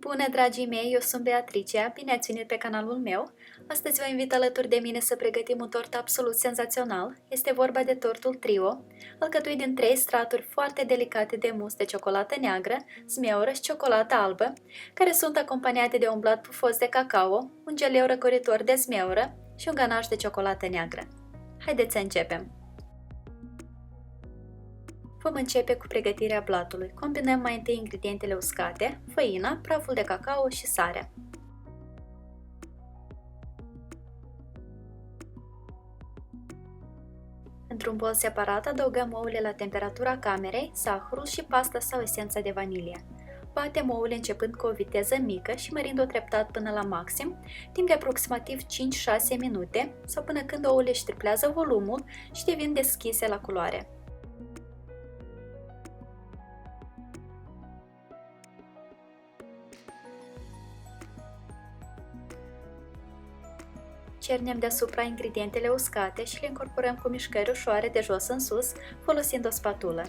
Bună, dragii mei, eu sunt Beatrice, bine ați venit pe canalul meu. Astăzi vă invit alături de mine să pregătim un tort absolut senzațional. Este vorba de tortul Trio, alcătuit din 3 straturi foarte delicate de mus de ciocolată neagră, zmeură și ciocolată albă, care sunt acompaniate de un blat pufos de cacao, un geleu răcoritor de zmeură și un ganaș de ciocolată neagră. Haideți să începem! Vom începe cu pregătirea blatului. Combinăm mai întâi ingredientele uscate, făina, praful de cacao și sarea. Într-un bol separat adăugăm ouăle la temperatura camerei, zahărul și pasta sau esența de vanilie. Batem ouăle începând cu o viteză mică și mărind-o treptat până la maxim, timp de aproximativ 5-6 minute sau până când ouăle își triplează volumul și devin deschise la culoare. Cernem deasupra ingredientele uscate și le incorporăm cu mișcări ușoare de jos în sus, folosind o spatulă.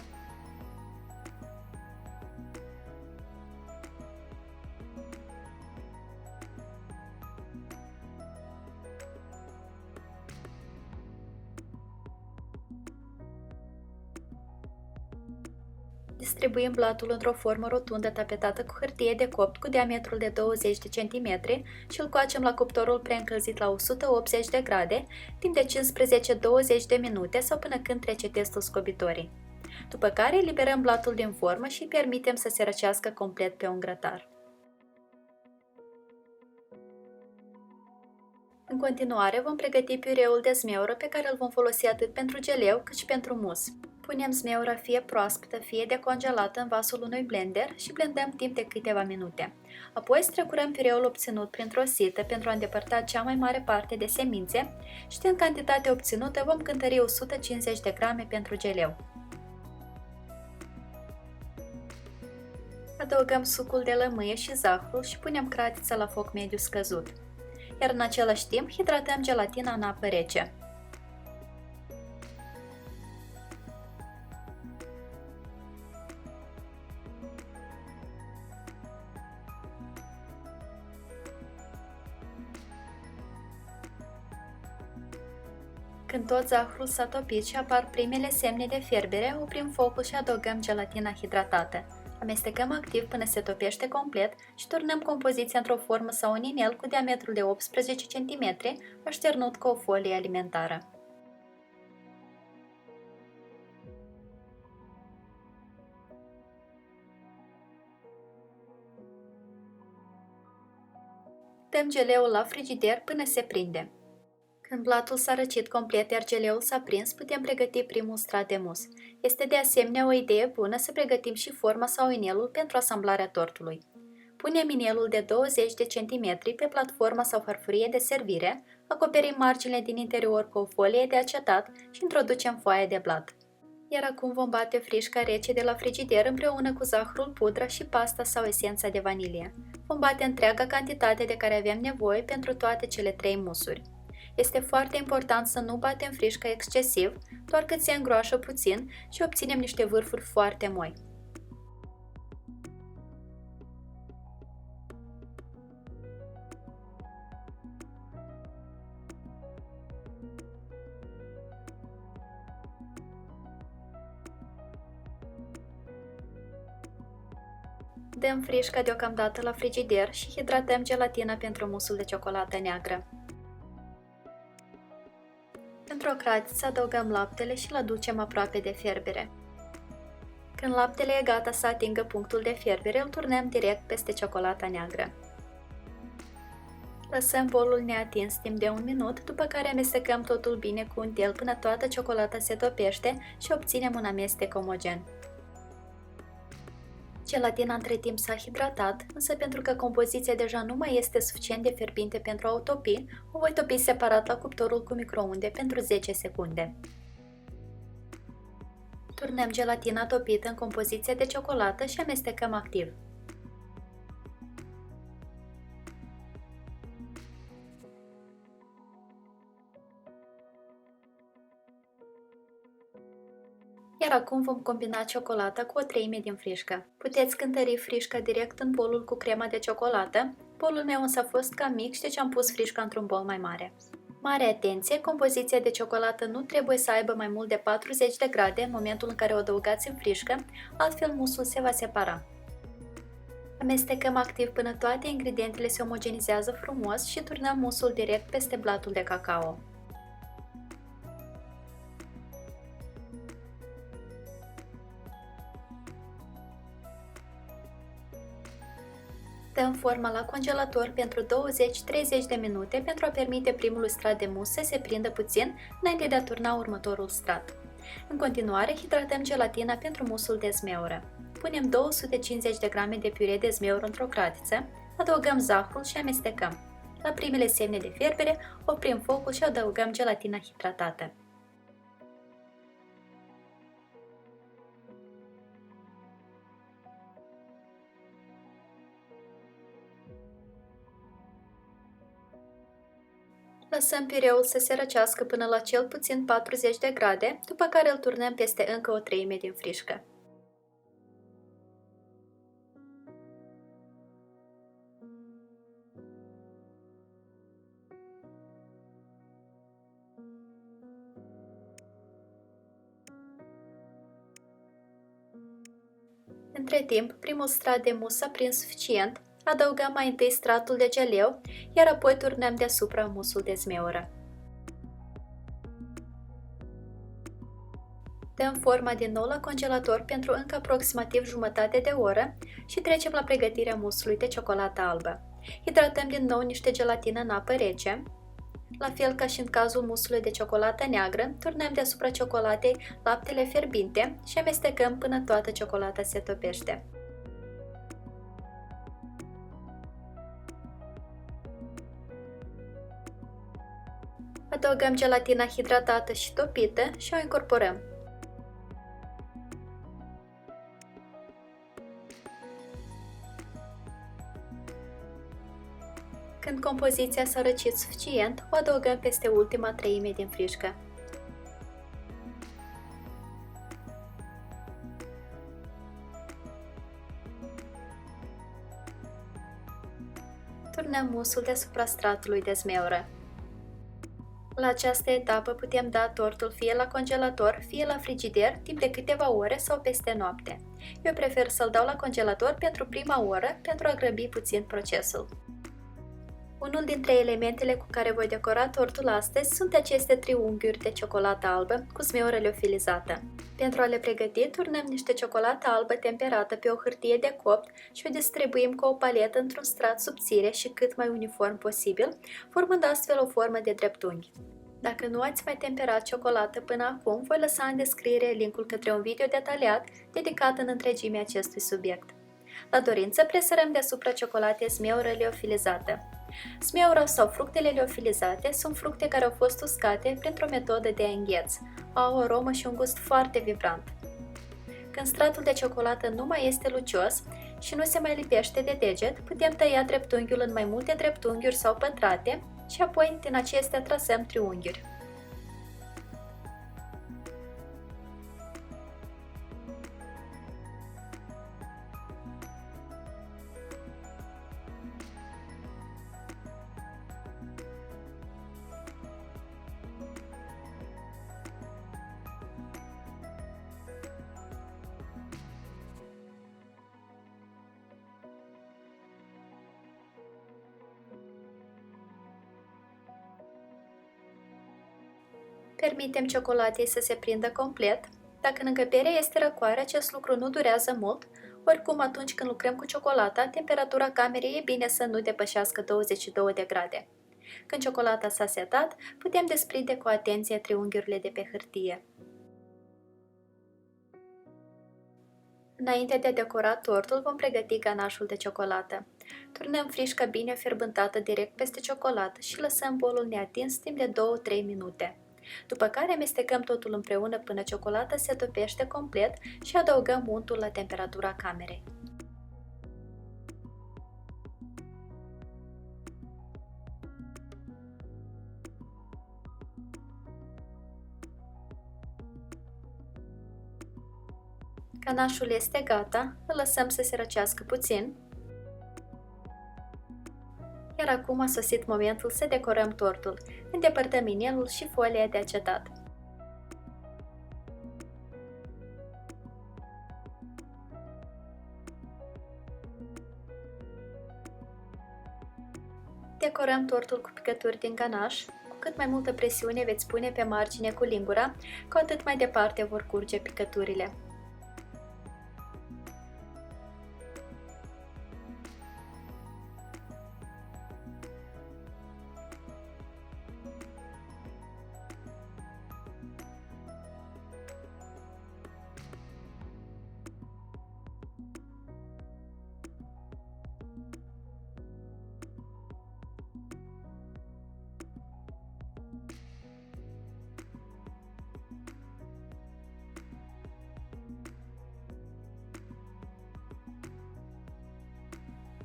Distribuim blatul într-o formă rotundă tapetată cu hârtie de copt cu diametrul de 20 de cm și îl coacem la cuptorul preîncălzit la 180 de grade, timp de 15-20 de minute sau până când trece testul scobitorii. După care eliberăm blatul din formă și îi permitem să se răcească complet pe un grătar. În continuare vom pregăti piureul de zmeură pe care îl vom folosi atât pentru geleu cât și pentru mus. Punem zmeura fie proaspătă, fie decongelată în vasul unui blender și blendăm timp de câteva minute. Apoi strecurăm piureul obținut printr-o sită pentru a îndepărta cea mai mare parte de semințe și în cantitatea obținută vom cântări 150 de grame pentru geleu. Adăugăm sucul de lămâie și zahărul și punem cratița la foc mediu scăzut. Iar în același timp hidratăm gelatina în apă rece. Când tot zahărul s-a topit și apar primele semne de fierbere, oprim focul și adăugăm gelatina hidratată. Amestecăm activ până se topește complet și turnăm compoziția într-o formă sau un inel cu diametrul de 18 cm, așternut cu o folie alimentară. Dăm geleul la frigider până se prinde. Când blatul s-a răcit complet, iar geleul s-a prins, putem pregăti primul strat de mus. Este de asemenea o idee bună să pregătim și forma sau inelul pentru asamblarea tortului. Punem inelul de 20 de cm pe platforma sau farfurie de servire, acoperim marginile din interior cu o folie de acetat și introducem foaia de blat. Iar acum vom bate frișca rece de la frigider împreună cu zahărul, pudra și pasta sau esența de vanilie. Vom bate întreaga cantitate de care avem nevoie pentru toate cele 3 musuri. Este foarte important să nu batem frișca excesiv, doar cât se îngroașă puțin și obținem niște vârfuri foarte moi. Dăm frișca deocamdată la frigider și hidratăm gelatina pentru musul de ciocolată neagră. Într-o cratiță adăugăm laptele și îl aducem aproape de fierbere. Când laptele e gata să atingă punctul de fierbere, îl turnăm direct peste ciocolata neagră. Lăsăm bolul neatins timp de 1 minut, după care amestecăm totul bine cu un tel până toată ciocolata se topește și obținem un amestec omogen. Gelatina între timp s-a hidratat, însă pentru că compoziția deja nu mai este suficient de fierbinte pentru a o topi, o voi topi separat la cuptorul cu microunde pentru 10 secunde. Turnăm gelatina topită în compoziția de ciocolată și amestecăm activ. Iar acum vom combina ciocolata cu o treime din frișcă. Puteți cântări frișca direct în bolul cu crema de ciocolată. Bolul meu însă a fost cam mic și deci am pus frișca într-un bol mai mare. Mare atenție, compoziția de ciocolată nu trebuie să aibă mai mult de 40 de grade în momentul în care o adăugați în frișcă, altfel musul se va separa. Amestecăm activ până toate ingredientele se omogenizează frumos și turnăm musul direct peste blatul de cacao. Dăm forma la congelator pentru 20-30 de minute pentru a permite primului strat de mus să se prindă puțin înainte de a turna următorul strat. În continuare, hidratăm gelatina pentru musul de zmeură. Punem 250 de grame de piure de zmeură într-o cratiță, adăugăm zahărul și amestecăm. La primele semne de fierbere, oprim focul și adăugăm gelatina hidratată. Lăsăm pireul să se răcească până la cel puțin 40 de grade, după care îl turnăm peste încă o treime din frișcă. Între timp, primul strat de mus s-a prins suficient, adăugăm mai întâi stratul de geleu, iar apoi turnăm deasupra musul de zmeură. Dăm forma din nou la congelator pentru încă aproximativ jumătate de oră și trecem la pregătirea musului de ciocolată albă. Hidratăm din nou niște gelatină în apă rece. La fel ca și în cazul musului de ciocolată neagră, turnăm deasupra ciocolatei laptele fierbinte și amestecăm până toată ciocolata se topește. Adăugăm gelatina hidratată și topită și o incorporăm. Când compoziția s-a răcit suficient, o adăugăm peste ultima treime din frișcă. Turnăm musul deasupra stratului de zmeură. La această etapă putem da tortul fie la congelator, fie la frigider, timp de câteva ore sau peste noapte. Eu prefer să-l dau la congelator pentru prima oră, pentru a grăbi puțin procesul. Unul dintre elementele cu care voi decora tortul astăzi sunt aceste triunghiuri de ciocolată albă cu zmeură liofilizată. Pentru a le pregăti, turnăm niște ciocolată albă temperată pe o hârtie de copt și o distribuim cu o paletă într-un strat subțire și cât mai uniform posibil, formând astfel o formă de dreptunghi. Dacă nu ați mai temperat ciocolată până acum, voi lăsa în descriere linkul către un video detaliat dedicat în întregime acestui subiect. La dorință, presărăm deasupra ciocolatei zmeură liofilizată. Zmeura sau fructele liofilizate sunt fructe care au fost uscate printr-o metodă de îngheț. Au o aromă și un gust foarte vibrant. Când stratul de ciocolată nu mai este lucios și nu se mai lipește de deget, putem tăia dreptunghiul în mai multe dreptunghiuri sau pătrate și apoi din acestea trasăm triunghiuri. Permitem ciocolatei să se prindă complet. Dacă în încăpere este răcoare, acest lucru nu durează mult. Oricum, atunci când lucrăm cu ciocolata, temperatura camerei e bine să nu depășească 22 de grade. Când ciocolata s-a setat, putem desprinde cu atenție triunghiurile de pe hârtie. Înainte de a decora tortul, vom pregăti ganașul de ciocolată. Turnăm frișca bine fierbântată direct peste ciocolată și lăsăm bolul neatins timp de 2-3 minute. După care amestecăm totul împreună până ciocolata se topește complet și adăugăm untul la temperatura camerei. Ganașul este gata, îl lăsăm să se răcească puțin. Iar acum a sosit momentul să decorăm tortul. Îndepărtăm inelul și folia de acetat. Decorăm tortul cu picături din ganaș. Cu cât mai multă presiune veți pune pe margine cu lingura, cu atât mai departe vor curge picăturile.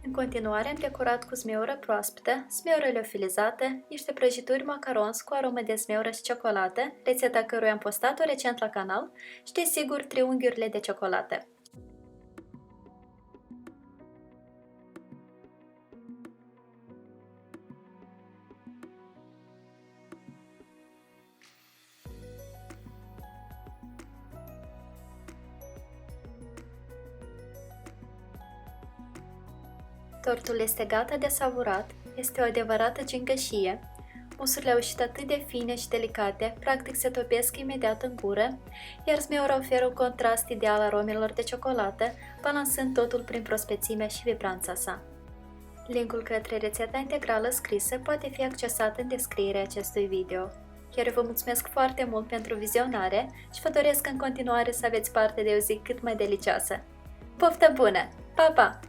În continuare am decorat cu zmeură proaspătă, zmeură liofilizată, niște prăjituri macarons cu aromă de zmeură și ciocolată, rețeta căruia am postat-o recent la canal, și desigur triunghiurile de ciocolată. Tortul este gata de savurat, este o adevărată gingășie. Musurile au ieșit atât de fine și delicate, practic se topesc imediat în gură, iar zmeura oferă un contrast ideal aromelor de ciocolată, balansând totul prin prospețimea și vibranța sa. Linkul către rețeta integrală scrisă poate fi accesat în descrierea acestui video. Chiar vă mulțumesc foarte mult pentru vizionare și vă doresc în continuare să aveți parte de o zi cât mai delicioasă. Poftă bună! Pa, pa!